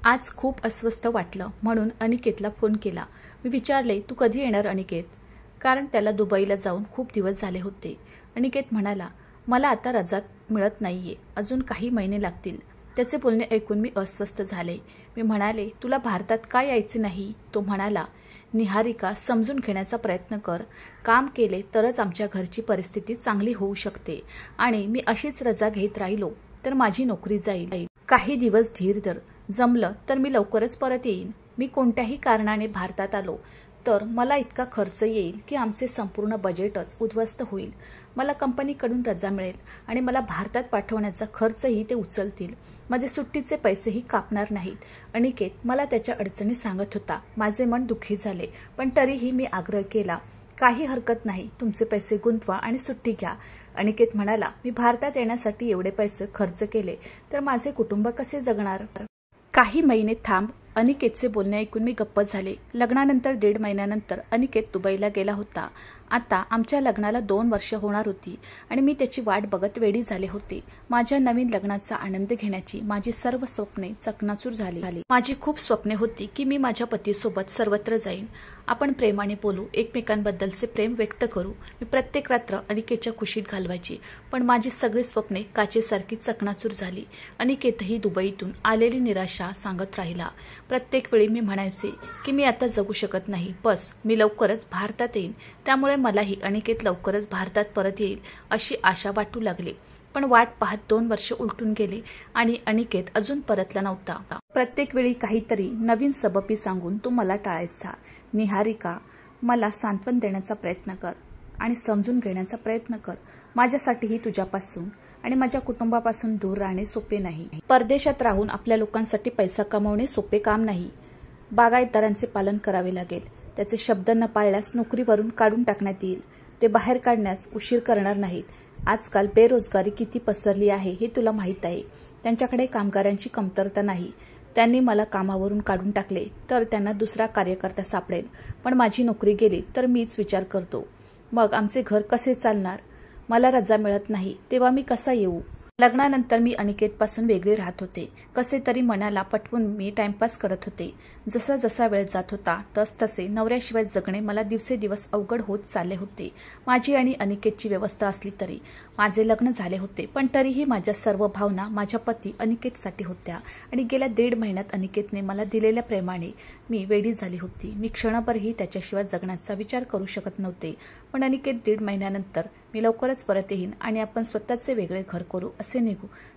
आज खूप अस्वस्थ वाटलं म्हणून अनिकेतला फोन केला। मी विचारले, तू कधी येणार अनिकेत? कारण त्याला दुबईला जाऊन खूप दिवस झाले होते। अनिकेत म्हणाला, मला आता रजा मिळत नाहीये, अजून काही महिने लागतील। त्याचे बोलणे ऐकून मी अस्वस्थ झाले। मी म्हणाले, तुला भारतात का यायचे नाही? तो म्हणाला, निहारिका, समजून घेण्याचा प्रयत्न कर। काम केले तरच आमच्या घरची परिस्थिती चांगली होऊ शकते आणि मी अशीच रजा घेत राहिलो तर माझी नोकरी जाईल। काही दिवस धीर धर, जमलं तर मी लवकरच परत येईन। मी कोणत्याही कारणाने भारतात आलो तर मला इतका खर्च येईल की आमचे संपूर्ण बजेटच उद्ध्वस्त होईल। मला कंपनीकडून रजा मिळेल आणि मला भारतात पाठवण्याचा खर्चही ते उचलतील। माझे सुट्टीचे पैसेही कापणार नाहीत। अनिकेत मला त्याच्या अडचणी सांगत होता। माझे मन दुःखी झाले, पण तरीही मी आग्रह केला, काही हरकत नाही, तुमचे पैसे गुंतवा आणि सुट्टी घ्या। अनिकेत म्हणाला, मी भारतात येण्यासाठी एवढे पैसे खर्च केले तर माझे कुटुंब कसे जगणार? काही महिने थांब। अनिकेतचे बोलणे ऐकून मी गप्प झाले। लग्नानंतर 1.5 महिन्यानंतर अनिकेत दुबईला गेला होता। आता आमच्या लग्नाला 2 वर्ष होणार होती आणि मी त्याची वाट बघत वेडी झाले होते। माझ्या नवीन लग्नाचा आनंद घेण्याची माझी सर्व स्वप्ने चकनाचूर झाली। माझी खूप स्वप्ने होती की मी माझ्या पतीसोबत सर्वत्र जाईन, आपण प्रेमाने बोलू, एकमेकांबद्दलचे प्रेम व्यक्त करू। मी प्रत्येक रात्र अनिकेतच्या खुशीत घालवायची, पण माझी सगळी स्वप्ने काचेसारखी चकनाचूर झाली। अनिकेतही दुबईतून आलेली निराशा सांगत राहिला। प्रत्येक वेळी मी म्हणायचे की मी आता जगू शकत नाही, बस मी लवकरच भारतात येईन, त्यामुळे मलाही अनिकेत लवकरच भारतात परत येईल अशी आशा वाटू लागली। पण वाट पाहत 2 वर्ष उलटून गेली आणि अनिकेत अजून परतला नव्हता। प्रत्येक वेळी काहीतरी नवीन सबबी सांगून तो मला टाळायचा। निहारिका, मला सांत्वन देण्याचा प्रयत्न कर आणि समजून घेण्याचा प्रयत्न कर। माझ्यासाठीही तुझ्यापासून आणि माझ्या कुटुंबापासून दूर राहणे सोपे नाही। परदेशात राहून आपल्या लोकांसाठी पैसा कमवणे सोपे काम नाही। बागायतदारांचे पालन करावे लागेल। त्याचे शब्द न पाळल्यास नोकरीवरून काढून टाकण्यात येईल। ते बाहेर काढण्यास उशीर करणार नाहीत। आजकाल बेरोजगारी किती पसरली आहे हे तुला माहीत आहे। त्यांच्याकडे कामगारांची कमतरता नाही। त्यांनी मला कामावरून काढून टाकले तर त्यांना दुसरा कार्यकर्ता सापडेल, पण माझी नोकरी गेली तर मीच विचार करतो, मग आमचे घर कसे चालणार? मला रजा मिळत नाही तेव्हा मी कसा येऊ? लग्नानंतर मी अनिकेतपासून वेगळे राहत होते। कसे तरी मनाला पटवून मी टाइमपास करत होते। जसा जसा वेळ जात होता तसतसे नवऱ्याशिवाय जगणे मला दिवसेदिवस अवघड होत चालले होते। माझी आणि अनिकेतची व्यवस्था असली तरी माझे लग्न झाले होते, पण तरीही माझ्या सर्व भावना माझ्या पती अनिकेतसाठी होत्या आणि गेल्या 1.5 महिन्यात अनिकेतने मला दिलेल्या प्रेमाने मी वेडी झाली होती। मी क्षणभरही त्याच्याशिवाय जगण्याचा विचार करू शकत नव्हते। पण अनिकेत 1.5 महिन्यानंतर मी लवकरच परत येईन आणि आपण स्वतःचे वेगळे घर करू असे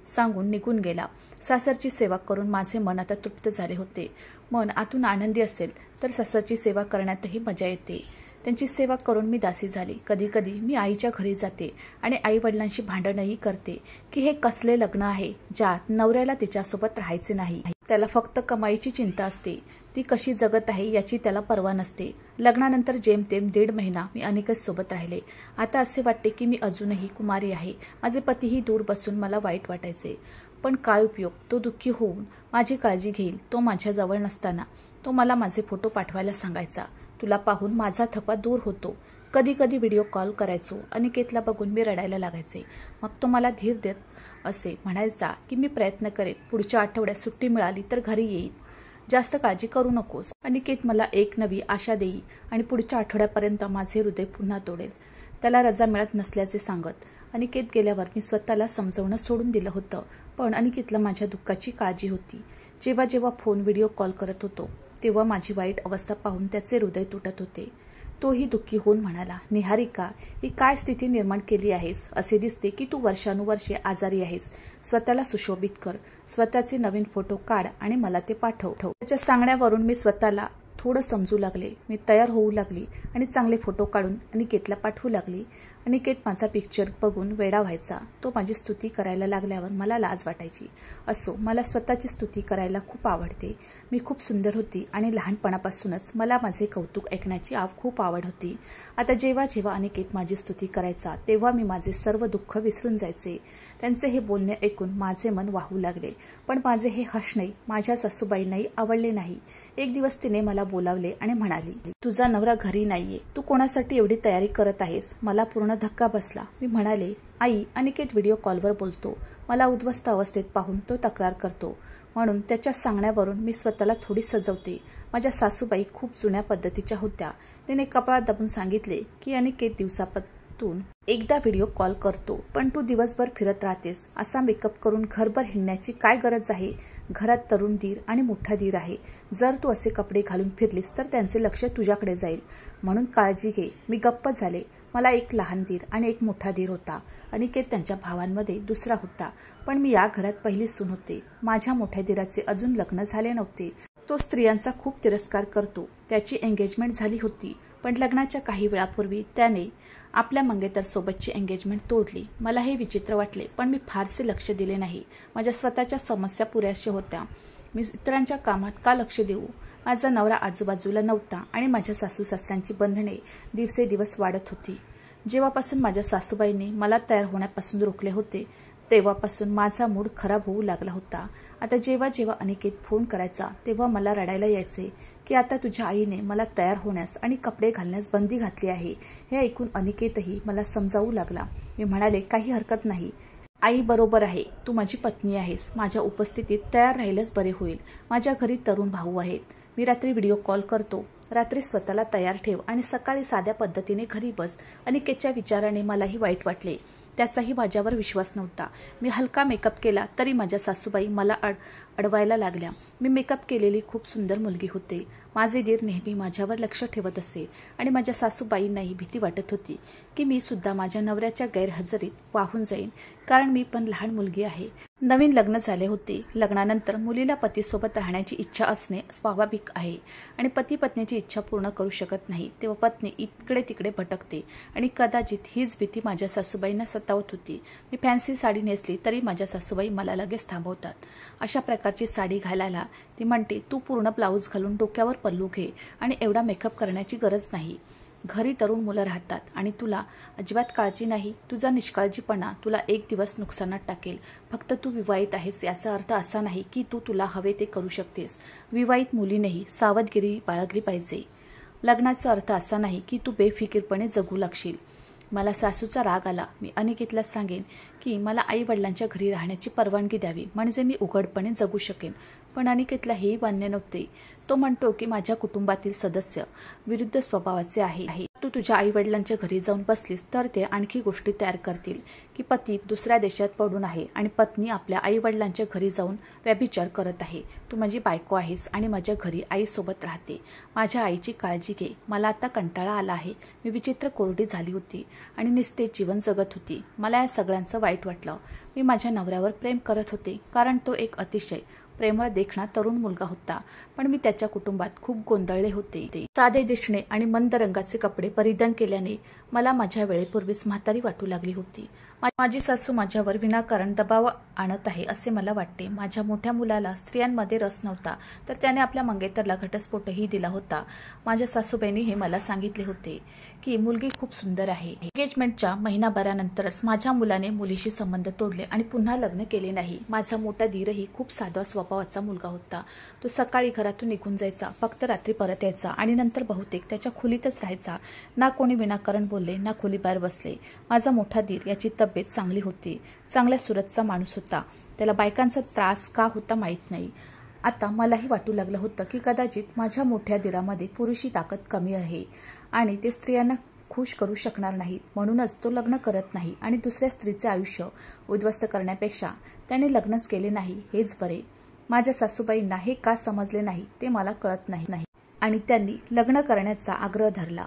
सांगून निघून गेला। सासरची सेवा करून माझे मन आता तृप्त झाले होते। मन आतून आनंदी असेल तर सासरची सेवा करण्यातही मजा येते। त्यांची सेवा करून मी दासी झाली। कधी कधी मी आईच्या घरी जाते आणि आई वडिलांशी भांडणही करते की हे कसले लग्न आहे ज्यात नवऱ्याला तिच्यासोबत राहायचे नाही, त्याला फक्त कमाईची चिंता असते, ती कशी जगत आहे याची त्याला पर्वा नसते। लग्नानंतर जेमतेम 1.5 महिना मी अनिकेत सोबत राहिले। आता असे वाटते की मी अजूनही कुमारी आहे। माझे पतीही दूर बसून मला वाईट वाटायचे, पण काय उपयोग? तो दुःखी होऊन माझी काळजी घेईल। तो माझ्याजवळ नसताना तो मला माझे फोटो पाठवायला सांगायचा। तुला पाहून माझा थकवा दूर होतो। कधी कधी व्हिडिओ कॉल करायचो। अनिकेतला बघून मी रडायला लागायचे। मग तो मला धीर देत असे, म्हणायचा की मी प्रयत्न करेन, पुढच्या आठवड्यात सुट्टी मिळाली तर घरी येईन, जास्त काळजी करू नकोस। अनिकेत मला एक नवी आशा देई आणि पुढच्या आठवड्यापर्यंत माझे हृदय पुन्हा तोडेल, त्याला रजा मिळत नसल्याचे सांगत। अनिकेत गेल्यावर मी स्वतःला समजवणं सोडून दिलं होतं, पण अनिकेतला माझ्या दुःखाची काळजी होती। जेव्हा जेव्हा फोन व्हिडिओ कॉल करत होतो तेव्हा माझी वाईट अवस्था पाहून त्याचे हृदय तुटत होते। तोही दुःखी होऊन म्हणाला, निहारिका, ही काय स्थिती निर्माण केली आहेस? असे दिसते की तू वर्षानुवर्षे आजारी आहेस। स्वतःला सुशोभित कर, स्वतःचे नवीन फोटो काढ आणि मला ते पाठव। त्याच्या सांगण्यावरून मी स्वतःला थोडं समजू लागले। मी तयार होऊ लागली आणि चांगले फोटो काढून अनिकेतला पाठवू लागली। अनिकेत माझा पिक्चर बघून वेडा व्हायचा। तो माझी स्तुती करायला लागल्यावर मला लाज वाटायची। असो, मला स्वतःची स्तुती करायला खूप आवडते। मी खूप सुंदर होती आणि लहानपणापासूनच मला माझे कौतुक ऐकण्याची खूप आवड होती। आता जेव्हा जेव्हा अनिकेत माझी स्तुती करायचा तेव्हा मी माझे सर्व दुःख विसरून जायचे। त्यांचे हे बोलणे ऐकून माझे मन वाहू लागले, पण माझे हे हसणे माझ्या सासूबाईंनाही आवडले नाही। एक दिवस तिने मला बोलावले आणि म्हणाली, तुझा नवरा घरी नाहीये, तू कोणासाठी एवढी तयारी करत आहेस? मला पूर्ण धक्का बसला। मी म्हणाले, आई, अनिकेत व्हिडिओ कॉलवर बोलतो, मला उद्ध्वस्त अवस्थेत पाहून तो तक्रार करतो, म्हणून त्याच्या सांगण्यावरून मी स्वतःला थोडी सजवते. माझ्या सासूबाई खूप जुन्या पद्धतीच्या होत्या. तिने कपाळात दाबून सांगितले की अनिकेत दिवसातून एकदा व्हिडिओ कॉल करतो, पण तू दिवसभर फिरत राहतेस. असा मेकअप करून घरभर हिंडण्याची काय गरज आहे? घरात तरुण दीर आणि मोठा दीर आहे. जर तू असे कपडे घालून फिरलीस तर त्यांचे लक्ष तुझ्याकडे जाईल, म्हणून काळजी घे. मी गप्प झाले. मला एक लहान दीर आणि एक मोठा दीर होता. अनिकेत त्यांच्या भावांमध्ये दुसरा होता, पण मी या घरात पहिली सून होते. माझ्या मोठ्या दीराचे अजून लग्न झाले नव्हते. तो स्त्रियांचा खूप तिरस्कार करतो. त्याची एंगेजमेंट झाली होती, पण लग्नाच्या काही वेळापूर्वी त्याने आपल्या मंगेतरसोबतची एंगेजमेंट तोडली. मला हे विचित्र वाटले, पण मी फारसे लक्ष दिले नाही. माझ्या स्वतःच्या समस्या पुरेशा होत्या. मी इतरांच्या कामात का लक्ष देऊ? माझा नवरा आजूबाजूला नव्हता आणि माझ्या सासू सासऱ्यांची बंधने दिवसेदिवस वाढत होती. जेव्हापासून माझ्या सासूबाईंनी मला तयार होण्यापासून रोखले होते, तेव्हापासून माझा मूड खराब होऊ लागला होता. आता जेव्हा जेव्हा अनिकेत फोन करायचा तेव्हा मला रडायला यायचे की आता तुझ्या आईने मला तयार होण्यास आणि कपडे घालण्यास बंदी घातली आहे. हे ऐकून अनिकेतही मला समजावू लागला. मी म्हणाले, काही हरकत नाही, आई बरोबर आहे. तू माझी पत्नी आहेस. माझ्या उपस्थितीत तयार राहिल्यास बरे होईल. माझ्या घरी तरुण भाऊ आहेत. मी रात्री व्हिडिओ कॉल करतो. रात्री स्वतःला तयार ठेव आणि सकाळी साध्या पद्धतीने घरी बस. अनिकेतच्या विचाराने मलाही वाईट वाटले. त्याचाही माझ्यावर विश्वास नव्हता. मी हलका मेकअप केला तरी माझ्या सासूबाई मला अडवायला लागल्या. मी मेकअप केलेली खूप सुंदर मुलगी होते. माझे दीर नेहमी माझ्यावर लक्ष ठेवत असे आणि माझ्या सासूबाईंनाही भीती वाटत होती की मी सुद्धा माझ्या नवऱ्याच्या गैरहजेरीत वाहून जाईन, कारण मी पण लहान मुलगी आहे. नवीन लग्न झाले होते. लग्नानंतर मुलीला पतीसोबत राहण्याची इच्छा असणे स्वाभाविक आहे आणि पती पत्नीची इच्छा पूर्ण करू शकत नाही, तेव्हा पत्नी इकडे तिकडे भटकते आणि कदाचित हीच भीती माझ्या सासूबाईंना सतावत होती. मी फॅन्सी साडी नेसली तरी माझ्या सासूबाई मला लगेच थांबवतात. अशा प्रकारची साडी घालायला ती म्हणते, तू पूर्ण ब्लाऊज घालून डोक्यावर पल्लू घे आणि एवढा मेकअप करण्याची गरज नाही. घरी तरुण मुलं राहतात आणि तुला अजिबात काळजी नाही. तुझा निष्काळजीपणा तुला एक दिवस नुकसानात टाकेल. फक्त तू विवाहित आहेस याचा अर्थ असा नाही की तू तुला हवे ते करू शकतेस. विवाहित मुलीनेही सावधगिरी बाळगली पाहिजे. लग्नाचा अर्थ असा नाही की तू बेफिकीरपणे जगू लागशील. मला सासूचा राग आला. मी अनिकेतला सांगेन की मला आई वडिलांच्या घरी राहण्याची परवानगी द्यावी, म्हणजे मी उघडपणे जगू शकेन. पण अनिकेतला हेही मान्य नव्हते. तो म्हणतो की माझ्या कुटुंबातील सदस्य विरुद्ध स्वभावाचे आहे. तू तुझ्या आई वडिलांच्या घरी जाऊन बसलीस तर ते आणखी गोष्टी तयार करतील की पती दुसऱ्या देशात पडून आहे आणि पत्नी आपल्या आई वडिलांच्या घरी जाऊन व्यभिचार करत आहे. तू माझी बायको आहेस आणि माझ्या घरी आईसोबत राहते. माझ्या आईची काळजी घे. मला आता कंटाळा आला आहे. मी विचित्र कोरडी झाली होती आणि निस्तेज जीवन जगत होती. मला या सगळ्यांचं वाईट वाटलं. मी माझ्या नवऱ्यावर प्रेम करत होते, कारण तो एक अतिशय प्रेमळ देखणा तरुण मुलगा होता, पण मी त्याच्या कुटुंबात खूप गोंधळले होते. साधे दिसणे आणि मंद रंगाचे कपडे परिधान केल्याने मला माझ्या वेळेपूर्वीच म्हातारी वाटू लागली होती. माझी सासू माझ्यावर विनाकारण दबाव आणत आहे असे मला वाटते. माझ्या मोठ्या मुलाला स्त्रियांमध्ये रस नव्हता, तर त्याने आपल्या मंगेतरला घटस्फोटही दिला होता. माझ्या सासूबाईंनी हे मला सांगितले होते की मुलगी खूप सुंदर आहे. एंगेजमेंटच्या महिनाभरानंतरच माझ्या मुलाने मुलीशी संबंध तोडले आणि पुन्हा लग्न केले नाही. माझा मोठा दीरही खूप साधा स्वभावाचा मुलगा होता. तो सकाळी घरातून निघून जायचा, फक्त रात्री परत यायचा आणि नंतर बहुतेक त्याच्या खोलीतच राहायचा. ना कोणी विनाकारण बोलले ना खोलीबाहेर बसले. माझा मोठा दीर याची तब्येत चांगली होती. चांगल्या सुरतचा माणूस होता. त्याला बायकांचा त्रास का होता माहीत नाही. आता मलाही वाटू लागलं होतं की कदाचित माझ्या मोठ्या दीरामध्ये पुरुषी ताकद कमी आहे आणि ते स्त्रियांना खुश करू शकणार नाहीत. म्हणूनच तो लग्न करत नाही आणि दुसऱ्या स्त्रीचे आयुष्य उद्ध्वस्त करण्यापेक्षा त्याने लग्नच केले नाही हेच बरे. माझ्या सासूबाईंना हे का समजले नाही ते मला कळत नाही आणि त्यांनी लग्न करण्याचा आग्रह धरला.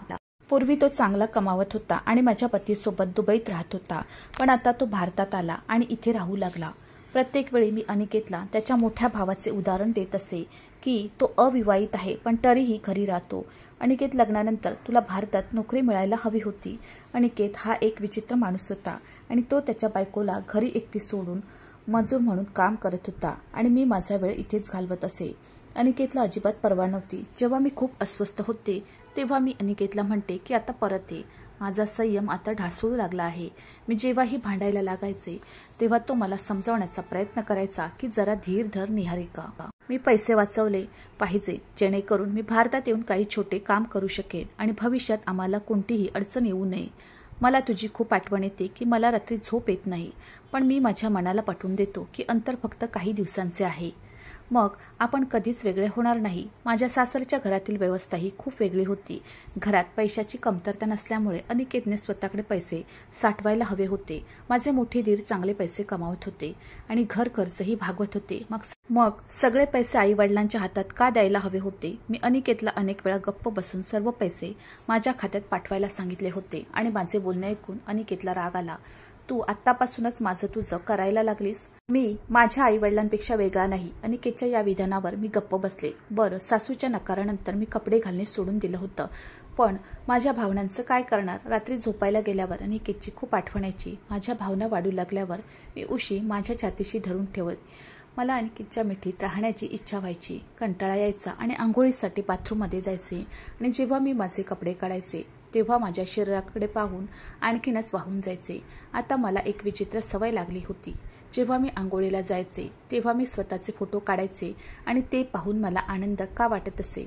पूर्वी तो चांगला कमावत होता आणि माझ्या पतीसोबत दुबईत राहत होता, पण आता तो भारतात आला आणि इथे राहू लागला. प्रत्येक वेळी मी अनिकेतला त्याच्या मोठ्या भावाचे उदाहरण देत असे की तो अविवाहित आहे पण तरीही घरी राहतो. अनिकेत, लग्नानंतर तुला भारतात नोकरी मिळायला हवी होती. अनिकेत हा एक विचित्र माणूस होता आणि तो त्याच्या बायकोला घरी एकटी सोडून मजूर म्हणून काम करत होता आणि मी माझा वेळ इथेच घालवत असे. अनिकेतला अजिबात पर्वा नव्हती. जेव्हा मी खूप अस्वस्थ होते तेव्हा मी अनिकेतला म्हणते की आता परत ये. माझा संयम आता ढासळू लागला आहे. मी जेव्हाही भांडायला लागायचे तेव्हा तो मला समजावण्याचा प्रयत्न करायचा की जरा धीर धर निहारिका. मी पैसे वाचवले पाहिजे जेणेकरून मी भारतात येऊन काही छोटे काम करू शकेन आणि भविष्यात आम्हाला कोणतीही अडचण येऊ नये. मला तुझी खूप आठवण येते की मला रात्री झोप येत नाही, पण मी माझ्या मनाला पटवून देतो की अंतर फक्त काही दिवसांचे आहे. मग आपण कधीच वेगळे होणार नाही. माझ्या सासरच्या घरातील व्यवस्था ही खूप वेगळी होती. घरात पैशाची कमतरता नसल्यामुळे अनिकेतने स्वतःकडे पैसे साठवायला हवे होते. माझे मोठे दीर चांगले पैसे कमावत होते आणि घर खर्चही भागवत होते. मग सगळे पैसे आई वडिलांच्या हातात का द्यायला हवे होते? मी अनिकेतला अनेक वेळा गप्प बसून सर्व पैसे माझ्या खात्यात पाठवायला सांगितले होते आणि माझे बोलणे ऐकून अनिकेतला राग आला. तू आत्तापासूनच माझं तुझं करायला लागलीस. मी माझ्या आई वडिलांपेक्षा वेगळा नाही. अनिकेतच्या या विधानावर मी गप्प बसले. बरं, सासूच्या नकारानंतर मी कपडे घालणे सोडून दिलं होतं, पण माझ्या भावनांचं काय करणार? रात्री झोपायला गेल्यावर अनिकेतची खूप आठवण यायची. माझ्या भावना वाढू लागल्यावर मी उशी माझ्या छातीशी धरून ठेवत. मला अनिकेतच्या मिठीत राहण्याची इच्छा व्हायची. कंटाळा यायचा आणि आंघोळीसाठी बाथरूममध्ये जायचे आणि जेव्हा मी माझे कपडे काढायचे तेव्हा माझ्या शरीराकडे पाहून आणखीनच वाहून जायचे. आता मला एक विचित्र सवय लागली होती. जेव्हा मी आंघोळीला जायचे तेव्हा मी स्वतःचे फोटो काढायचे आणि ते पाहून मला आनंद का वाटत असे.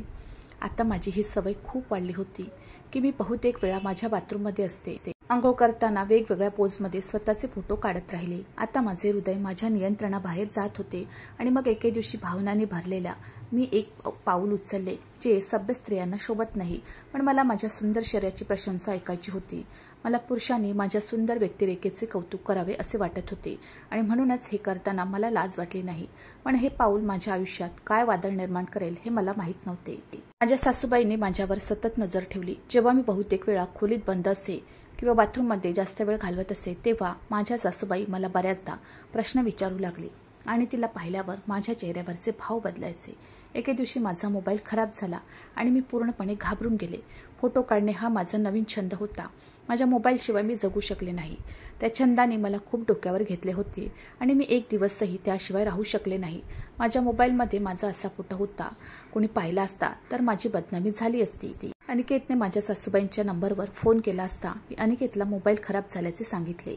आता माझी ही सवय खूप वाढली होती की मी बहुतेक वेळा माझ्या बाथरूममध्ये असते. अंघोळ करताना वेगवेगळ्या पोजमध्ये स्वतःचे फोटो काढत राहिले. आता माझे हृदय माझ्या नियंत्रणाबाहेर जात होते आणि मग एके दिवशी भावनांनी भरलेल्या मी एक पाऊल उचलले जे सभ्य स्त्रियांना शोभत नाही, पण मला माझ्या सुंदर शरीराची प्रशंसा ऐकायची होती. मला पुरुषांनी माझ्या सुंदर व्यक्तिरेखेचे कौतुक करावे असे वाटत होते आणि म्हणूनच हे करताना मला लाज वाटली नाही. पण हे पाऊल माझ्या आयुष्यात काय वादळ निर्माण करेल हे मला माहीत नव्हते. माझ्या सासूबाईंनी माझ्यावर सतत नजर ठेवली. जेव्हा मी बहुतेक वेळा खोलीत बंद असे किंवा बाथरूममध्ये जास्त वेळ घालवत असे तेव्हा माझ्या सासूबाई मला बऱ्याचदा प्रश्न विचारू लागले आणि तिला पाहिल्यावर माझ्या चेहऱ्यावरचे भाव बदलायचे. एके दिवशी माझा मोबाईल खराब झाला आणि मी पूर्णपणे घाबरून गेले. फोटो काढणे हा माझा नवीन छंद होता. माझ्या मोबाईलशिवाय मी जगू शकले नाही. त्या छंदाने मला खूप डोक्यावर घेतले होते आणि मी एक दिवसही त्याशिवाय राहू शकले नाही. माझ्या मोबाईलमध्ये माझा असा फोटो होता. कोणी पाहिला असता तर माझी बदनामी झाली असती. अनिकेतने माझ्या सासूबाईंच्या नंबरवर फोन केला असता मी अनिकेतला मोबाईल खराब झाल्याचे सांगितले.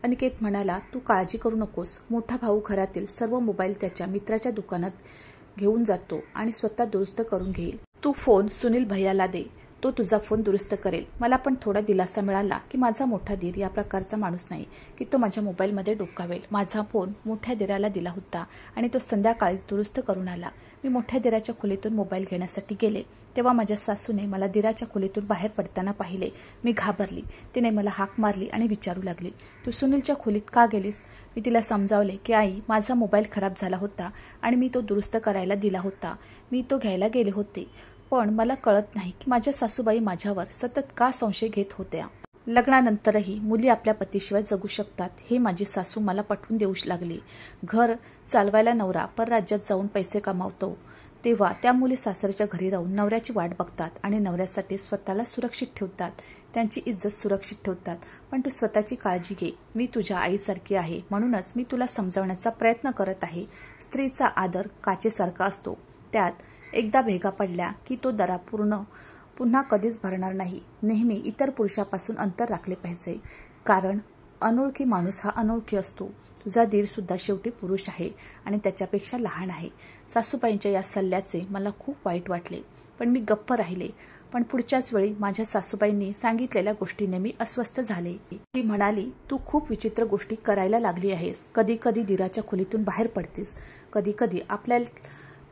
अनिकेत म्हणाला, तू काळजी करू नकोस. मोठा भाऊ घरातील सर्व मोबाईल त्याच्या मित्राच्या दुकानात घेऊन जातो आणि स्वतः दुरुस्त करून घेईल. तू फोन सुनील भैयाला दे, तो तुझा फोन दुरुस्त करेल. मला पण थोडा दिलासा मिळाला की माझा मोठा दीर या प्रकारचा माणूस नाही की तो माझ्या मोबाईलमध्ये डोकावेल. माझा फोन मोठ्या दिराला दिला होता आणि तो संध्याकाळीच दुरुस्त करून आला. मी मोठ्या दिराच्या खोलीतून मोबाईल घेण्यासाठी गेले तेव्हा माझ्या सासूने मला दिराच्या खोलीतून बाहेर पडताना पाहिले. मी घाबरली. तिने मला हाक मारली आणि विचारू लागली, तू सुनीलच्या खोलीत का गेलीस? मी तिला समजावले की आई, माझा मोबाईल खराब झाला होता आणि मी तो दुरुस्त करायला दिला होता. मी तो घ्यायला गेले होते, पण मला कळत नाही की माझ्या सासूबाई माझ्यावर सतत का संशय घेत होत्या. लग्नानंतरही मुली आपल्या पतीशिवाय जगू शकतात हे माझी सासू मला पटवून देऊ लागली. घर चालवायला नवरा परराज्यात जाऊन पैसे कमावतो तेव्हा त्या मुली सासरच्या घरी राहून नवऱ्याची वाट बघतात आणि नवऱ्यासाठी स्वतःला सुरक्षित ठेवतात, त्यांची इज्जत सुरक्षित ठेवतात. पण तू स्वतःची काळजी घे. मी तुझ्या आईसारखी आहे, म्हणूनच मी तुला समजावण्याचा प्रयत्न करत आहे. स्त्रीचा आदर काचेसारखा असतो. त्यात एकदा भेगा पडल्या की तो दरा पुन्हा कधीच भरणार नाही. नेहमी इतर पुरुषापासून अंतर राखले पाहिजे, कारण अनोळखी माणूस हा अनोळखी असतो. तुझा दीर सुद्धा शेवटी पुरुष आहे आणि त्याच्यापेक्षा लहान आहे. सासूबाईंच्या या सल्ल्याचे मला खूप वाईट वाटले, पण मी गप्प राहिले. पण पुढच्याच वेळी माझ्या सासूबाईंनी सांगितलेल्या गोष्टीने मी अस्वस्थ झाले. ती म्हणाली, तू खूप विचित्र गोष्टी करायला लागली आहेस. कधी कधी दिराच्या खोलीतून बाहेर पडतेस, कधी कधी आपल्या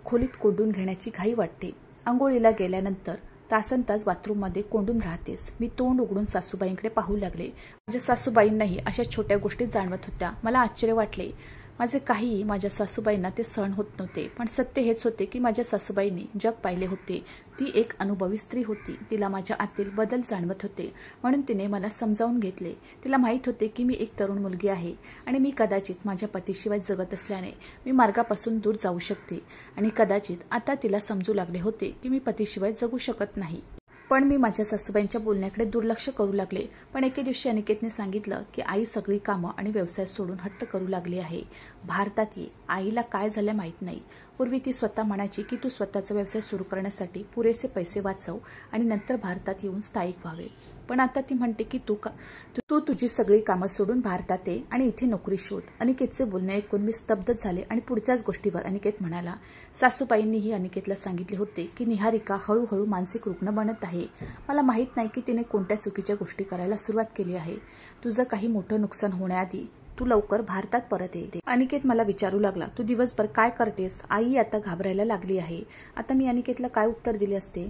खोलीत कोंडून घेण्याची घाई वाटते. आंघोळीला गेल्यानंतर तासनतास बाथरूममध्ये कोंडून राहतेस. मी तोंड उघडून सासूबाईंकडे पाहू लागले. माझ्या सासूबाईंनाही अशा छोट्या गोष्टी जाणवत होत्या. मला आश्चर्य वाटले. माझे काहीही माझ्या सासूबाईंना ते सहन होत नव्हते, पण सत्य हेच होते की माझ्या सासूबाईंनी जग पाहिले होते. ती एक अनुभवी स्त्री होती. तिला माझ्या आतील बदल जाणवत होते, म्हणून तिने मला समजावून घेतले. तिला माहीत होते की मी एक तरुण मुलगी आहे आणि मी कदाचित माझ्या पतीशिवाय जगत असल्याने मी मार्गापासून दूर जाऊ शकते आणि कदाचित आता तिला समजू लागले होते की मी पतीशिवाय जगू शकत नाही. पण मी माझ्या सासूबाईंच्या बोलण्याकडे दुर्लक्ष करू लागले. पण एके दिवशी अनिकेतने सांगितलं की आई सगळी कामं आणि व्यवसाय सोडून हट्ट करू लागली आहे. भारतात ये. आईला काय झालं माहीत नाही. पूर्वी ती स्वतः म्हणायची की तू स्वतःचा व्यवसाय सुरू करण्यासाठी पुरेसे पैसे वाचव आणि नंतर भारतात येऊन स्थायिक व्हावे. पण आता ती म्हणते की तू तुझी सगळी कामं सोडून भारतात ये आणि इथे नोकरी शोध. अनिकेतचे बोलणे ऐकून मी स्तब्ध झाले आणि पुढच्याच गोष्टीवर अनिकेत म्हणाला, सासूबाईंनीही अनिकेतला सांगितले होते की निहारिका हळूहळू मानसिक रुग्ण बनत आहे. मला माहीत नाही की तिने कोणत्या चुकीच्या गोष्टी करायला सुरुवात केली आहे. तुझं काही मोठं नुकसान होण्याआधी तू लवकर भारतात परत ये. अनिकेत मला विचारू लागला, तू दिवसभर काय करतेस? आई आता घाबरायला लागली आहे. आता मी अनिकेतला काय उत्तर दिले असते?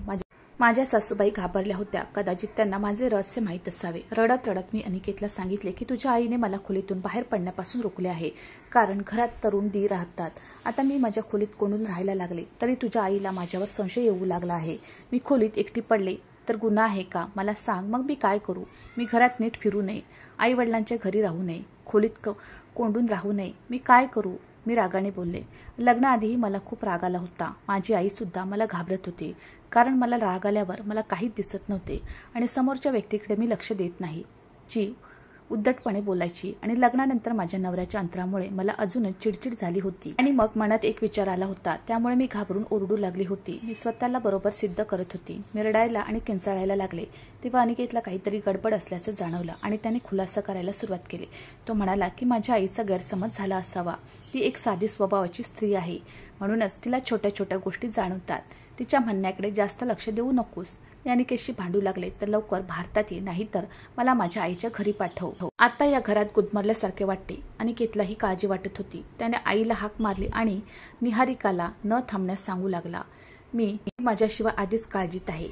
माझ्या सासूबाई घाबरल्या होत्या. कदाचित त्यांना माझे रहस्य माहीत असावे. रडत रडत मी अनिकेतला सांगितले की तुझ्या आईने मला खोलीतून बाहेर पडण्यापासून रोखले आहे, कारण घरात तरुण दी राहतात. आता मी माझ्या खोलीत कोंडून राहायला लागले तरी तुझ्या आईला माझ्यावर संशय येऊ लागला आहे. मी खोलीत एकटी पडले तर गुन्हा आहे का? मला सांग, मग मी काय करू? मी घरात नीट फिरू नये, आई वडिलांच्या घरी राहू नये, खोलीत कोंडून राहू नये. मी काय करू? मी रागाने बोलले. लग्नाआधीही मला खूप राग आला होता. माझी आई सुद्धा मला घाबरत होती, कारण मला राग आल्यावर मला काहीच दिसत नव्हते आणि समोरच्या व्यक्तीकडे मी लक्ष देत नाही, जी उद्धटपणे बोलायची. आणि लग्नानंतर माझ्या नवऱ्याच्या अंतरामुळे मला अजूनच चिडचिड झाली होती आणि मग मनात एक विचार आला होता, त्यामुळे मी घाबरून ओरडू लागली होती. मी स्वतःला बरोबर सिद्ध करत होती. मी रडायला आणि किंचाळायला लागले तेव्हा अनिकेतला काहीतरी गडबड असल्याचं जाणवलं आणि त्याने खुलासा करायला सुरुवात केली. तो म्हणाला की माझ्या आईचा गैरसमज झाला असावा. ती एक साधी स्वभावाची स्त्री आहे, म्हणूनच तिला छोट्या छोट्या गोष्टी जाणवतात. तिच्या म्हणण्याकडे जास्त लक्ष देऊ नकोस. मी अनिकेतशी भांडू लागले, तर लवकर भारतात ये, नाहीतर मला माझ्या आईच्या घरी पाठव. आता या घरात गुदमरल्यासारखे वाटते. अनिकेतलाही काळजी वाटत होती. त्याने आईला हाक मारली आणि निहारिकाला न थांबण्यास सांगू लागला, मी माझ्याशिवाय आधीच काळजीत आहे.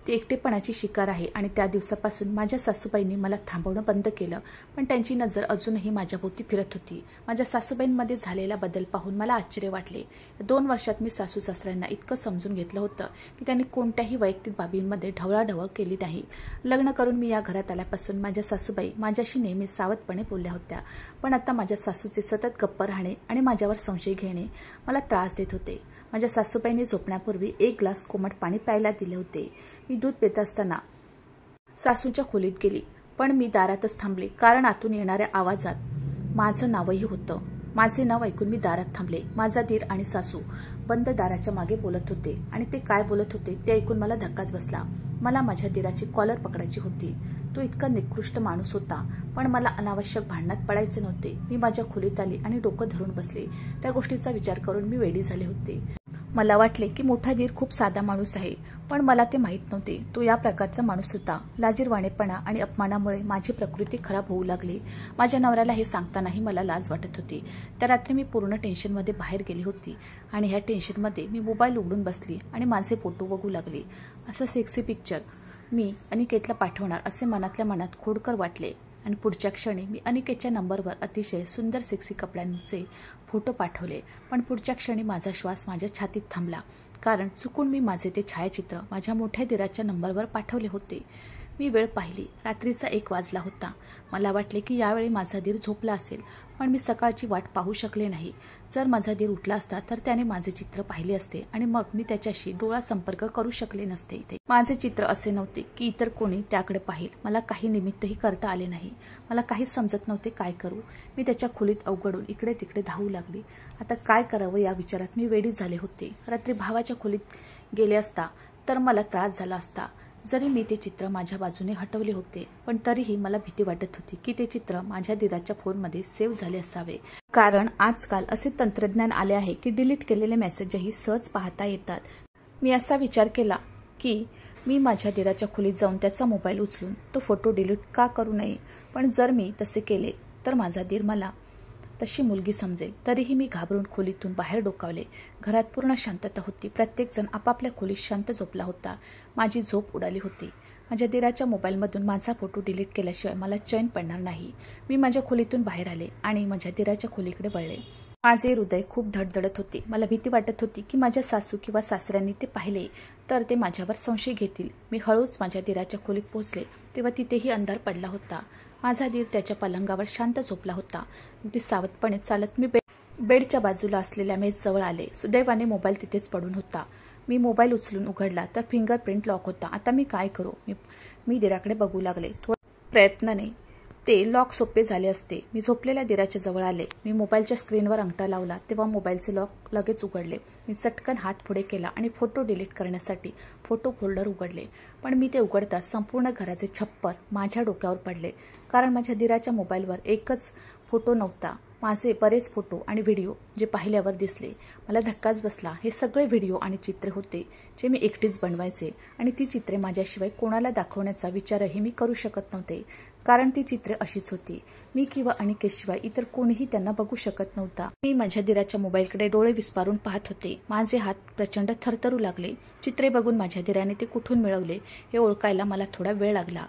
ती एकटेपणाची शिकार आहे आणि त्या दिवसापासून माझ्या सासूबाईंनी मला थांबवणं बंद केलं, पण त्यांची नजर अजूनही माझ्याभोवती फिरत होती. माझ्या सासूबाईंमध्ये झालेला बदल पाहून मला आश्चर्य वाटले. 2 वर्षात मी सासू सासऱ्यांना इतकं समजून घेतलं होतं की त्यांनी कोणत्याही वैयक्तिक बाबींमध्ये ढवळाढवळ केली नाही. लग्न करून मी या घरात आल्यापासून माझ्या सासूबाई माझ्याशी नेहमी सावधपणे बोलल्या होत्या, पण आता माझ्या सासूचे सतत गप्प राहणे आणि माझ्यावर संशय घेणे मला त्रास देत होते. माझ्या सासूबाईंनी झोपण्यापूर्वी 1 ग्लास कोमट पाणी प्यायला दिले होते. मी दूध पित असताना सासूच्या खोलीत गेली, पण मी दारातच थांबले, कारण आतून येणाऱ्या आवाजात माझं नावही होतं. माझे नाव ऐकून मी दारात थांबले. माझा दीर आणि सासू बंद दाराच्या मागे बोलत होते आणि ते काय बोलत होते ते ऐकून मला धक्काच बसला. मला माझ्या दीराची कॉलर पकडायची होती. तो इतका निकृष्ट माणूस होता, पण मला अनावश्यक भांडणात पडायचे नव्हते. मी माझ्या खोलीत आली आणि डोकं धरून बसले. त्या गोष्टीचा विचार करून मी वेडी झाले होते. मला वाटले की मोठा दीर खूप साधा माणूस आहे, पण मला ते माहीत नव्हते. तो या प्रकारचा माणूस होता. लाजिरवाणेपणा आणि अपमानामुळे माझी प्रकृती खराब होऊ लागली. माझ्या नवऱ्याला हे सांगतानाही मला लाज वाटत होती. त्या रात्री मी पूर्ण टेन्शनमध्ये बाहेर गेली होती आणि ह्या टेन्शनमध्ये मी मोबाईल उघडून बसली आणि माझे फोटो बघू लागले. असं सेक्सी पिक्चर मी अनिकेतला पाठवणार असे मनातल्या मनात खोडकर वाटले आणि पुढच्या क्षणी मी अनिकेतच्या नंबरवर अतिशय सुंदर सेक्सी कपड्यांचे फोटो पाठवले. पण पुढच्या क्षणी माझा श्वास माझ्या छातीत थांबला, कारण चुकून मी माझे ते छायाचित्र माझ्या मोठ्या दीराच्या नंबरवर पाठवले होते. मी वेळ पाहिली. रात्रीचा 1 वाजला होता. मला वाटले की यावेळी माझा दीर झोपला असेल, पण मी सकाळची वाट पाहू शकले नाही. जर माझा दीर उठला असता तर त्याने माझे चित्र पाहिले असते आणि मग मी त्याच्याशी डोळा संपर्क करू शकले नसते. माझे चित्र असे नव्हते की इतर कोणी त्याकडे पाहिल. मला काही निमित्तही करता आले नाही. मला काहीच समजत नव्हते काय करू. मी त्याच्या खोलीत अवघडून इकडे तिकडे धावू लागली. आता काय करावं या विचारात मी वेडी झाले होते. रात्री भावाच्या खोलीत गेले असता तर मला त्रास झाला असता. जरी मी ते चित्र माझ्या बाजूने हटवले होते, पण तरीही मला भीती वाटत होती की ते चित्र माझ्या दीराच्या फोनमध्ये सेव्ह झाले असावे, कारण आजकाल असे तंत्रज्ञान आले आहे की डिलीट केलेले मेसेजही सहज पाहता येतात. मी असा विचार केला की मी माझ्या दीराच्या खोलीत जाऊन त्याचा मोबाईल उचलून तो फोटो डिलीट का करू नये. पण जर मी तसे केले तर माझा दीर मला तशी मुलगी समजेल. तरीही मी घाबरून खोलीतून बाहेर डोकावले. घरात पूर्ण शांतता होती. प्रत्येकजण आपापल्या खोलीत शांत झोपला होता. माझी झोप उडाली होती. माझ्या दीराच्या मोबाईलमधून माझा फोटो डिलीट केल्याशिवाय मला चैन पडणार नाही. मी माझ्या खोलीतून बाहेर आले आणि माझ्या दीराच्या खोलीकडे वळले. माझे हृदय खूप धडधडत होते. मला भीती वाटत होती की माझ्या सासू किंवा सासऱ्यांनी ते पाहिले तर ते माझ्यावर संशय घेतील. मी हळूच माझ्या दीराच्या खोलीत पोहोचले तेव्हा तिथेही अंधार पडला होता. माझा दीर त्याच्या पलंगावर शांत झोपला होता. अगदी सावधपणे चालत मी बेडच्या बाजूला असलेल्या मेजजवळ आले. सुदैवाने मोबाईल तिथेच पडून होता. मी मोबाईल उचलून उघडला तर फिंगरप्रिंट लॉक होता. आता मी काय करू? मी दीराकडे बघू लागले. थोड्या प्रयत्नाने ते लॉक सोपे झाले असते. मी झोपलेल्या दीराच्या जवळ आले. मी मोबाईलच्या स्क्रीनवर अंगठा लावला तेव्हा मोबाईलचे लॉक लगेच उघडले. मी चटकन हात पुढे केला आणि फोटो डिलीट करण्यासाठी फोटो फोल्डर उघडले. पण मी ते उघडताच संपूर्ण घराचे छप्पर माझ्या डोक्यावर पडले, कारण माझ्या दीराच्या मोबाईलवर एकच फोटो नव्हता. माझे बरेच फोटो आणि व्हिडिओ जे पाहिल्यावर दिसले. मला धक्काच बसला. हे सगळे व्हिडिओ आणि चित्रे होते जे मी एकटीच बनवायचे आणि ती चित्रे माझ्याशिवाय कोणाला दाखवण्याचा विचारही मी करू शकत नव्हते. कारण ती चित्रे अशीच होती. मी किंवा अनिकेतशिवाय इतर कोणीही त्यांना बघू शकत नव्हता. मी माझ्या दिराच्या मोबाईलकडे डोळे विस्पारून पाहत होते. माझे हात प्रचंड थरथरू लागले. चित्रे बघून माझ्या दिराने ते कुठून मिळवले हे ओळखायला मला थोडा वेळ लागला.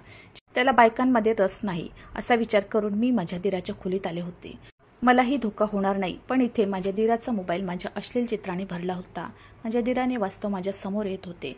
त्याला बायकांमध्ये रस नाही असा विचार करून मी माझ्या दिराच्या खोलीत आले होते. मलाही धोका होणार नाही, पण इथे माझ्या दिराचा मोबाईल माझ्या अश्लील चित्राने भरला होता. माझ्या दिराने वास्तव माझ्या समोर येत होते.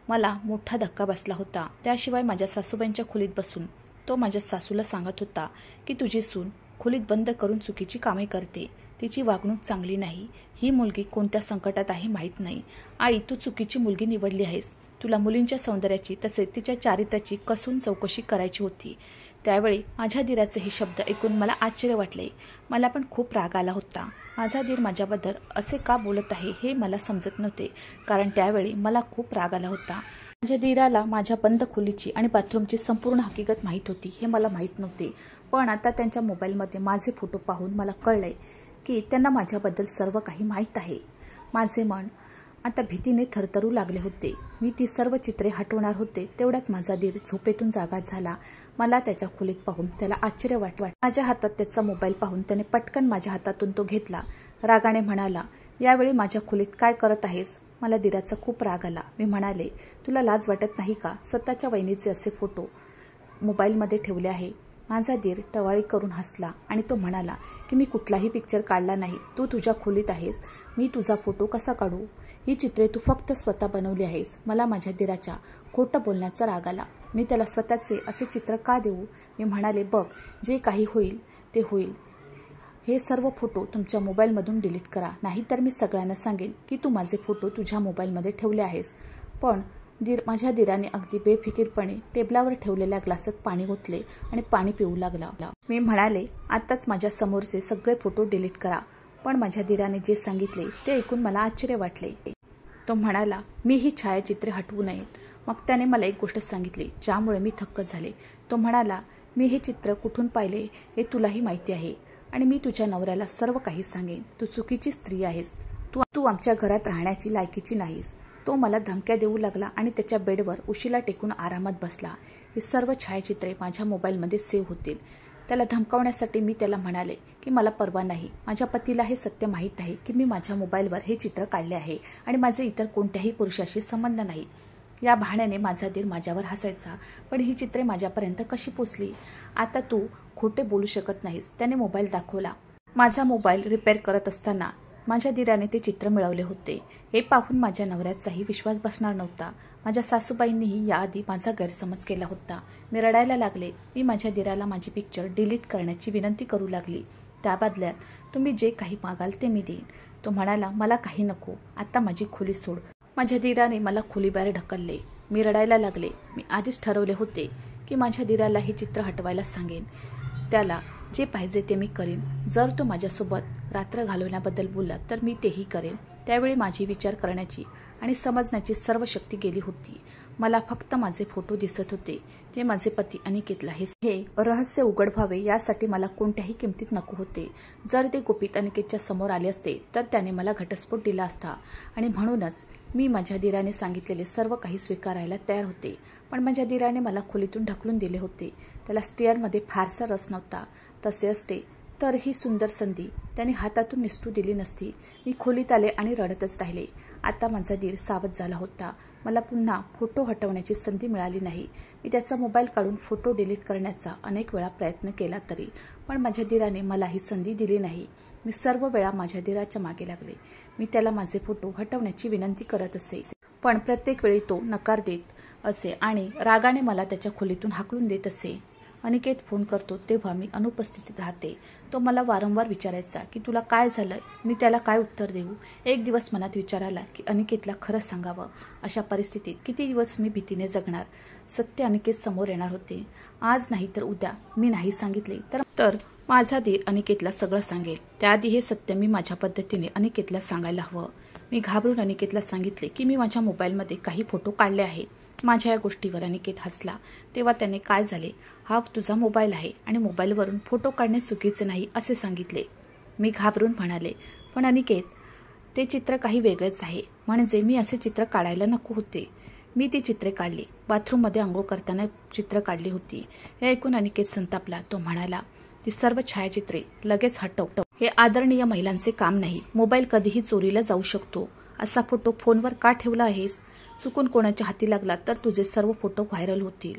मला मोठा धक्का बसला होता. त्याशिवाय माझ्या सासूबाईंच्या खोलीत बसून तो माझ्या सासूला सांगत होता की तुझी सून खोलीत बंद करून चुकीची कामे करते. तिची वागणूक चांगली नाही. ही मुलगी कोणत्या संकटात आहे माहीत नाही. आई, तू चुकीची मुलगी निवडली आहेस. तुला मुलींच्या सौंदर्याची तसेच तिच्या चारित्र्याची कसून चौकशी करायची होती. त्यावेळी माझ्या दिराचे हे शब्द ऐकून मला आश्चर्य वाटले. मला पण खूप राग आला होता. माझा दीर माझ्याबद्दल असे का बोलत आहे हे मला समजत नव्हते, कारण त्यावेळी मला खूप राग आला होता. माझ्या दीराला माझ्या बंद खोलीची आणि बाथरूमची संपूर्ण हकीकत माहीत होती हे मला माहीत नव्हते. पण आता त्यांच्या मोबाईलमध्ये माझे फोटो पाहून मला कळले की त्यांना माझ्याबद्दल सर्व काही माहीत आहे. माझे मन आता भीतीने थरथरू लागले होते. मी ती सर्व चित्रे हटवणार होते तेवढ्यात माझा दीर झोपेतून जागा झाला. मला त्याच्या खोलीत पाहून त्याला आश्चर्य वाटले. माझ्या हातात त्याचा मोबाईल पाहून त्याने पटकन माझ्या हातातून तो घेतला. रागाने म्हणाला, यावेळी माझ्या खोलीत काय करत आहेस? मला दिराचा खूप राग आला. मी म्हणाले, तुला लाज वाटत नाही का? स्वतःच्या वहिनीचे असे फोटो मोबाईलमध्ये ठेवले आहे. माझा दीर टवाळी करून हसला आणि तो म्हणाला की मी कुठलाही पिक्चर काढला नाही. तू तुझ्या खोलीत आहेस. मी तुझा फोटो कसा काढू? ही चित्रे तू फक्त स्वतः बनवली आहेस. मला माझ्या दिराच्या खोटं बोलण्याचा राग आला. मी त्याला स्वतःचे असे चित्र का देऊ? मी म्हणाले, बघ, जे काही होईल ते होईल. हे सर्व फोटो तुमच्या मोबाईलमधून डिलीट करा, नाहीतर मी सगळ्यांना सांगेन की तू माझे फोटो तुझ्या मोबाईलमध्ये ठेवले आहेस. पण माझ्या दिराने अगदी बेफिकीरपणे टेबलावर ठेवलेल्या ग्लासात पाणी ओतले आणि पाणी पिऊ लागला. मी म्हणाले, आताच माझ्या समोरचे सगळे फोटो डिलीट करा. पण माझ्या दिराने जे सांगितले ते ऐकून मला आश्चर्य वाटले. तो म्हणाला, मी ही छायाचित्रे हटवू नयेत. मग त्याने मला एक गोष्ट सांगितली ज्यामुळे मी थक्क झाले. तो म्हणाला, मी हे चित्र कुठून पाहिले हे तुलाही माहिती आहे आणि मी तुझ्या नवऱ्याला सर्व काही सांगेन. तू चुकीची स्त्री आहेस. तू आमच्या घरात राहण्याची लायकीची नाहीस. तो मला धमक्या देऊ लागला आणि त्याच्या बेडवर उशीला टेकून आरामात बसला. ही सर्व छायाचित्रे माझ्या मोबाईलमध्ये सेव्ह होतील. त्याला धमकावण्यासाठी मी त्याला म्हणाले की मला परवा नाही. माझ्या पतीला हे सत्य माहीत आहे की मी माझ्या मोबाईलवर हे चित्र काढले आहे आणि माझे इतर कोणत्याही पुरुषाशी संबंध नाही. या बहाण्याने माझा दीर माझ्यावर हसायचा. पण ही चित्रे माझ्यापर्यंत कशी पोचली? आता तू खोटे बोलू शकत नाहीस. त्याने मोबाईल दाखवला. माझा मोबाईल रिपेअर करत असताना माझ्या दिराने ते चित्र मिळवले होते. हे पाहून माझ्या नवऱ्याचाही विश्वास बसणार नव्हता. माझ्या सासूबाईंनीही याआधी माझा गैरसमज केला होता. मी रडायला लागले. मी माझ्या दिराला माझी पिक्चर डिलीट करण्याची विनंती करू लागली. त्या बदल्यात तुम्ही जे काही मागाल ते मी देईन. तो म्हणाला, मला काही नको. आता माझी खोली सोड. माझ्या दिराने मला खोलीबाहेर ढकलले. मी रडायला लागले. मी आधीच ठरवले होते की माझ्या दिराला हे चित्र हटवायला सांगेन. त्याला जे पाहिजे ते मी करेन. जर तो माझ्यासोबत रात्र घालवण्याबद्दल बोलला तर मी तेही करेन. त्यावेळी माझी विचार करण्याची आणि समजण्याची सर्व शक्ती गेली होती. मला फक्त माझे फोटो दिसत होते जे माझे पती अनिकेतला हे रहस्य उघड व्हावे यासाठी मला कोणत्याही किमतीत नको होते. जर ते गुपित अनिकेतच्या समोर आले असते तर त्याने मला घटस्फोट दिला असता आणि म्हणूनच मी माझ्या दिराने सांगितलेले सर्व काही स्वीकारायला तयार होते. पण माझ्या दिराने मला खोलीतून ढकलून दिले होते. त्याला स्त्रियांमध्ये फारसा रस नव्हता. तसे असते तर ही सुंदर संधी त्याने हातातून निसटू दिली नसती. मी खोलीत आले आणि रडतच राहिले. आता माझा दीर सावध झाला होता. मला पुन्हा फोटो हटवण्याची संधी मिळाली नाही. मी त्याचा मोबाईल काढून फोटो डिलीट करण्याचा अनेक वेळा प्रयत्न केला तरी पण माझ्या दीराने मला ही संधी दिली नाही. मी सर्व वेळा माझ्या दीराच्या मागे लागले. मी त्याला माझे फोटो हटवण्याची विनंती करत असे, पण प्रत्येक वेळी तो नकार देत असे आणि रागाने मला त्याच्या खोलीतून हाकलून देत असे. अनिकेत फोन करतो तेव्हा मी अनुपस्थितीत राहते. तो मला वारंवार विचारायचा की तुला काय झालंय? मी त्याला काय उत्तर देऊ? एक दिवस मनात विचार आला की अनिकेतला खरंच सांगावं. अशा परिस्थितीत किती दिवस मी भीतीने जगणार? सत्य अनिकेत समोर येणार होते. आज नाही तर उद्या. मी नाही सांगितले तर माझा दीर अनिकेतला सगळं सांगेल. त्याआधी हे सत्य मी माझ्या पद्धतीने अनिकेतला सांगायला हवं. मी घाबरून अनिकेतला सांगितले की मी माझ्या मोबाईलमध्ये काही फोटो काढले आहेत. माझ्या या गोष्टीवर अनिकेत हसला. तेव्हा त्याने काय झाले, हा तुझा मोबाईल आहे आणि मोबाईलवरून फोटो काढणे चुकीचे नाही असे सांगितले. मी घाबरून म्हणाले, पण अनिकेत, ते चित्र काही वेगळेच आहे. म्हणजे मी असे चित्र काढायला नको होते. मी ती चित्रे काढली. बाथरूममध्ये आंघोळ करताना चित्र काढली होती. हे ऐकून अनिकेत संतापला. तो म्हणाला, ती सर्व छायाचित्रे लगेच हटव. हे आदरणीय महिलांचे काम नाही. मोबाईल कधीही चोरीला जाऊ शकतो. असा फोटो फोनवर का ठेवला आहेस? चुकून कोणाच्या हाती लागला तर तुझे सर्व फोटो व्हायरल होतील.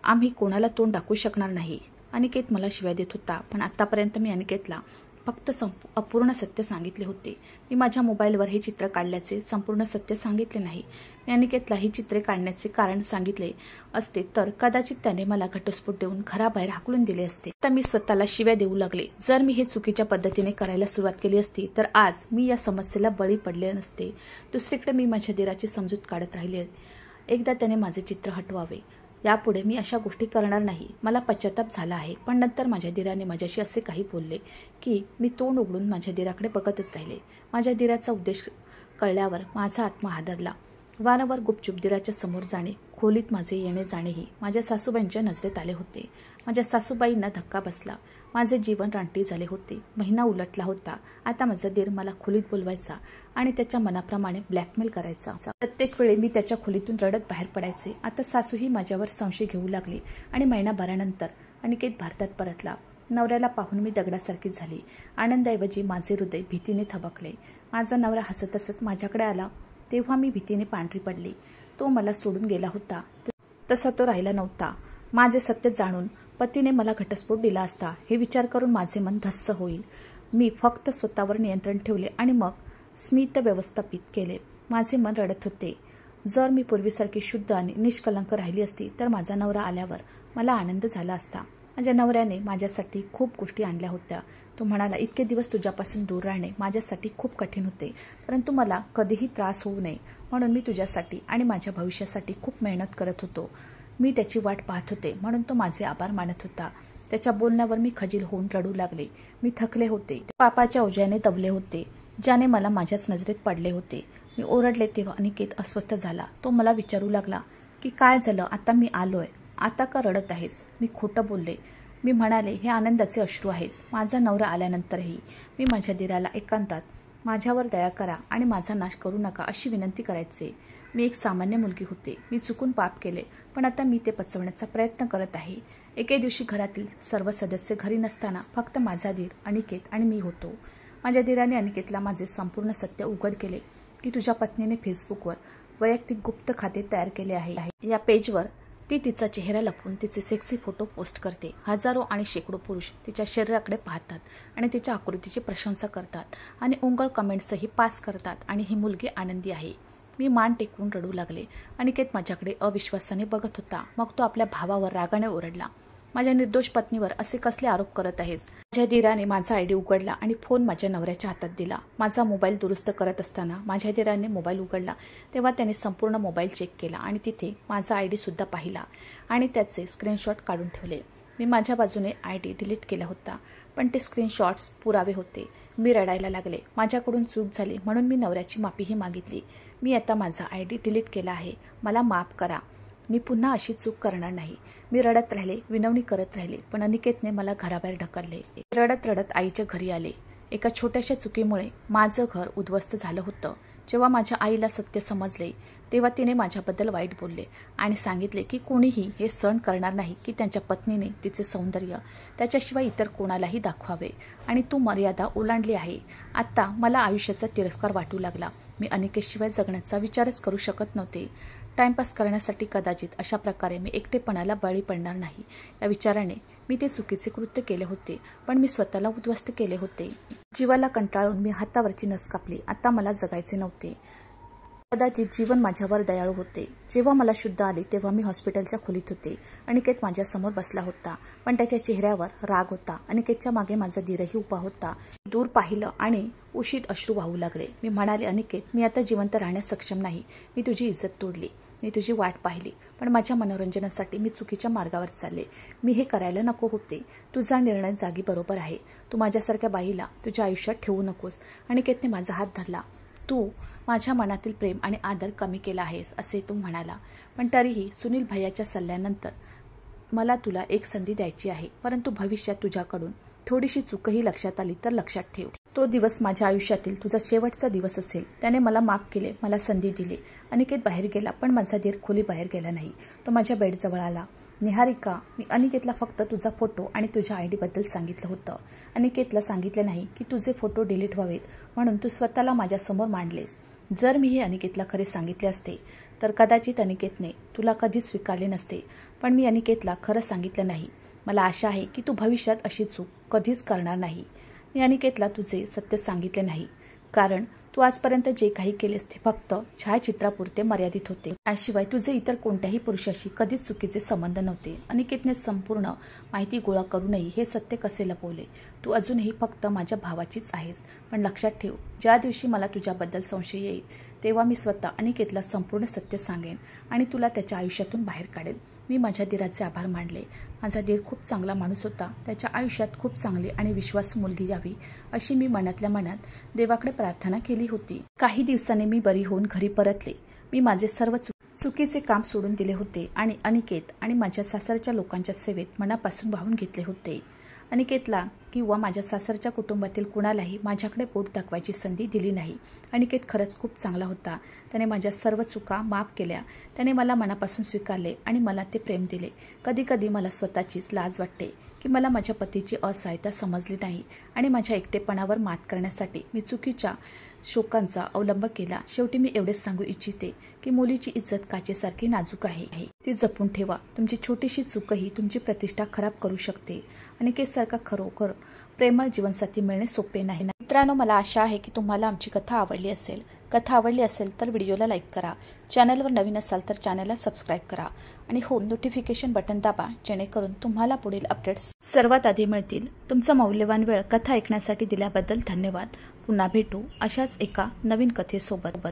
आम्ही कोणाला तोंड दाखवू शकणार नाही. अनिकेत मला शिव्या देत होता, पण आतापर्यंत मी अनिकेतला फक्त अपूर्ण सत्य सांगितले होते. मी माझ्या मोबाईलवर हे चित्र काढल्याचे संपूर्ण सत्य सांगितले नाही. मी अनिकेतला ही चित्रे काढण्याचे कारण सांगितले असते तर कदाचित त्याने मला घटस्फोट देऊन घराबाहेर हाकलून दिले असते. आता मी स्वतःला शिव्या देऊ लागले. जर मी हे चुकीच्या पद्धतीने करायला सुरुवात केली असती तर आज मी या समस्येला बळी पडले नसते. दुसरीकडे मी माझ्या दिराची समजूत काढत राहिले. एकदा त्याने माझे चित्र हटवावे. यापुढे मी अशा गोष्टी करणार नाही. मला पश्चाताप झाला आहे. पण नंतर माझ्या दिराने माझ्याशी असे काही बोलले की मी तोंड उघडून माझ्या दिराकडे बघतच राहिले. माझ्या दिराचा उद्देश कळल्यावर माझा आत्मा हादरला. वारंवार गुपचूप दिराच्या समोर जाणे, खोलीत माझे येणे जाणेही माझ्या सासूबाईंच्या नजरेत आले होते. माझ्या सासूबाईंना धक्का बसला. माझे जीवन रानटी झाले होते. महिना उलटला होता. आता माझा दीर मला खोलीत बोलवायचा आणि त्याच्या मनाप्रमाणे ब्लॅकमेल करायचा. प्रत्येक वेळी मी त्याच्या खोलीतून रडत बाहेर पडायचे. आता सासूही माझ्यावर संशय घेऊ लागली आणि महिनाभरानंतर अनिकेत भारतात परतला. नवऱ्याला पाहून मी दगडासारखी झाली. आनंदाऐवजी माझे हृदय भीतीने थबकले. माझा नवरा हसत हसत माझ्याकडे आला तेव्हा मी भीतीने पांढरी पडली. तो मला सोडून गेला होता तसा तो राहिला नव्हता. माझे सत्य जाणून पतीने मला घटस्फोट दिला असता हे विचार करून माझे मन धस्स होईल. मी फक्त स्वतःवर नियंत्रण ठेवले आणि मग स्मित व्यवस्थापित केले. माझे मन रडत होते. जर मी पूर्वीसारखी शुद्ध आणि निष्कलंक राहिली असती तर माझा नवरा आल्यावर मला आनंद झाला असता. माझ्या नवऱ्याने माझ्यासाठी खूप गोष्टी आणल्या होत्या. तो म्हणाला, इतके दिवस तुझ्यापासून दूर राहणे माझ्यासाठी खूप कठीण होते, परंतु मला कधीही त्रास होऊ नये म्हणून मी तुझ्यासाठी आणि माझ्या भविष्यासाठी खूप मेहनत करत होतो. मी त्याची वाट पाहत होते म्हणून तो माझे आभार मानत होता. त्याच्या बोलण्यावर मी खजील होऊन रडू लागले. मी थकले होते. पापाच्या ओझ्याने दबले होते ज्याने मला माझ्याच नजरेत पडले होते. मी ओरडले तेव्हा अनिकेत अस्वस्थ झाला. तो मला विचारू लागला की काय झालं, आता मी आलोय, आता का रडत आहेस? मी खोटं बोलले. मी म्हणाले, हे आनंदाचे अश्रू आहेत. माझा नवरा आल्यानंतरही मी माझ्या दिराला एकांतात माझ्यावर दया करा आणि माझा नाश करू नका अशी विनंती करायचे. मी एक सामान्य मुलगी होते. मी चुकून पाप केले, पण आता मी ते पचवण्याचा प्रयत्न करत आहे. एके दिवशी घरातील सर्व सदस्य घरी नसताना फक्त माझा दीर, अनिकेत आणि मी होतो. माझ्या दिराने अनिकेतला माझे संपूर्ण सत्य उघड केले की तुझ्या पत्नीने फेसबुकवर वैयक्तिक गुप्त खाते तयार केले आहे. या पेजवर ती तिचा चेहरा लपवून तिचे सेक्सी फोटो पोस्ट करते. हजारो आणि शेकडो पुरुष तिच्या शरीराकडे पाहतात आणि तिच्या आकृतीची प्रशंसा करतात आणि उंगळ कमेंट्सही पास करतात आणि ही मुलगी आनंदी आहे. मी मान टेकवून रडू लागले. अनिकेत माझ्याकडे अविश्वासाने बघत होता. मग तो आपल्या भावावर रागाने ओरडला, माझ्या निर्दोष पत्नीवर असे कसले आरोप करत आहेस? माझ्या दिराने माझा आयडी उघडला आणि फोन माझ्या नवऱ्याच्या हातात दिला. माझा मोबाईल दुरुस्त करत असताना माझ्या दिराने मोबाईल उघडला तेव्हा त्याने संपूर्ण मोबाईल चेक केला आणि तिथे माझा आयडी सुद्धा पाहिला आणि त्याचे स्क्रीनशॉट काढून ठेवले. मी माझ्या बाजूने आयडी डिलीट केला होता, पण ते स्क्रीनशॉट्स पुरावे होते. मी रडायला लागले. माझ्याकडून चूक झाली म्हणून मी नवऱ्याची माफीही मागितली. मी आता माझा आयडी डिलीट केला आहे. मला माफ करा. मी पुन्हा अशी चूक करणार नाही. मी रडत राहिले, विनवणी करत राहिले, पण अनिकेतने मला घराबाहेर ढकलले. रडत रडत आईच्या घरी आले. एका छोट्याशा चुकीमुळे माझं घर उद्ध्वस्त झालं होतं. जेव्हा माझ्या आईला सत्य समजले तेव्हा तिने माझ्याबद्दल वाईट बोलले आणि सांगितले की कोणीही हे सहन करणार नाही की त्यांच्या पत्नीने तिचे सौंदर्य त्याच्याशिवाय इतर कोणालाही दाखवावे आणि तू मर्यादा ओलांडली आहे. आता मला आयुष्याचा तिरस्कार वाटू लागला. मी अनिकेतशिवाय जगण्याचा विचारच करू शकत नव्हते. टाइमपास करण्यासाठी कदाचित अशा प्रकारे मी एकटेपणाला बळी पडणार नाही या विचाराने मी ते चुकीचे कृत्य केले होते, पण मी स्वतःला उद्ध्वस्त केले होते. जीवाला कंटाळून मी हातावरची नस कापली. आता मला जगायचे नव्हते. कदाचित जीवन माझ्यावर दयाळू होते. जेव्हा मला शुद्ध आले तेव्हा मी हॉस्पिटलच्या खोलीत होते. अनिकेत माझ्यासमोर बसला होता, पण त्याच्या चेहऱ्यावर राग होता. अनिकेतच्या मागे माझा दीरही उभा होता. दूर पाहिलं आणि उशीत अश्रू वाहू लागले. मी म्हणाले, अनिकेत, मी आता जिवंत राहण्यास सक्षम नाही. मी तुझी इज्जत तोडली. मी तुझी वाट पाहिली, पण माझ्या मनोरंजनासाठी मी चुकीच्या मार्गावर चालले. मी हे करायला नको होते. तुझा निर्णय जागी बरोबर आहे. तू माझ्यासारख्या बाईला तुझ्या आयुष्यात ठेवू नकोस. अनिकेतने माझा हात धरला. तू माझ्या मनातील प्रेम आणि आदर कमी केला आहेस असे तो म्हणाला, पण तरीही सुनील भैयाच्या सल्ल्यानंतर मला तुला एक संधी द्यायची आहे, परंतु भविष्यात तुझ्याकडून थोडीशी चूकही लक्षात आली तर लक्षात ठेव. तो दिवस माझ्या आयुष्यातील तुझा शेवटचा दिवस असेल. त्याने मला माफ केले, मला संधी दिली. अनिकेत बाहेर गेला, पण माझा धीर खोली बाहेर गेला नाही. तो माझ्या बेडजवळ आला. निहारिका, मी अनिकेतला फक्त तुझा फोटो आणि तुझ्या ID बद्दल सांगितलं होतं. अनिकेतला सांगितलं नाही की तुझे फोटो डिलीट व्हावेत म्हणून तू स्वतःला माझ्यासमोर मांडलेस. जर मी हे अनिकेतला खरे सांगितले असते तर कदाचित अनिकेतने तुला कधीच स्वीकारले नसते. पण मी अनिकेतला खरं सांगितलं नाही. मला आशा आहे की तू भविष्यात अशी चूक कधीच करणार नाही. मी अनिकेतला तुझे सत्य सांगितले नाही कारण तू आजपर्यंत जे काही केलेस ते फक्त छायाचित्रापुरते मर्यादित होते. याशिवाय तुझे इतर कोणत्याही पुरुषाशी कधीच चुकीचे संबंध नव्हते. अनिकेतने संपूर्ण माहिती गोळा करूनही हे सत्य कसे लपवले? तू अजूनही फक्त माझ्या भावाचीच आहेस. पण लक्षात ठेव, ज्या दिवशी मला तुझ्याबद्दल संशय येईल तेव्हा मी स्वतः अनिकेतला संपूर्ण सत्य सांगेन आणि तुला त्याच्या आयुष्यातून बाहेर काढेन. मी माझ्या धीराचे आभार मानले. माझा धीर खूप चांगला माणूस होता. त्याच्या आयुष्यात खूप चांगली आणि विश्वासू मुलगी यावी अशी मी मनातल्या मनात देवाकडे प्रार्थना केली होती. काही दिवसांनी मी बरी होऊन घरी परतले. मी माझे सर्व चुकीचे काम सोडून दिले होते आणि अनिकेत आणि माझ्या सासरच्या लोकांच्या सेवेत मनापासून वाहून घेतले होते. अनिकेतला किंवा माझ्या सासरच्या कुटुंबातील कुणालाही माझ्याकडे बोट दाखवायची संधी दिली नाही. अनिकेत खरंच खूप चांगला होता. त्याने माझ्या सर्व चुका माफ केल्या. त्याने मला मनापासून स्वीकारले आणि मला ते प्रेम दिले. कधी कधी मला स्वतःचीच लाज वाटते की मला माझ्या पतीची असहायता समजली नाही आणि माझ्या एकटेपणावर मात करण्यासाठी मी चुकीच्या शोकांचा अवलंब केला. शेवटी मी एवढेच सांगू इच्छिते की मुलीची इज्जत काचेसारखी नाजूक आहे, ती जपून ठेवा. तुमची छोटीशी चूकही तुमची प्रतिष्ठा खराब करू शकते. अनिकेतसारखा खरोखर प्रेमळ जीवनसाथी मिळणे सोपे नाही. मित्रांनो, मला आशा आहे की तुम्हाला आमची कथा आवडली असेल. कथा आवडली असेल तर व्हिडिओला लाईक करा. चॅनलवर नवीन असाल तर चॅनलला सबस्क्राईब करा आणि हो, नोटिफिकेशन बटन दाबा जेणेकरून तुम्हाला पुढील अपडेट्स सर्वात आधी मिळतील. तुमचा मौल्यवान वेळ कथा ऐकण्यासाठी दिल्याबद्दल धन्यवाद. पुन्हा भेटू अशाच एका नवीन कथेसोबत.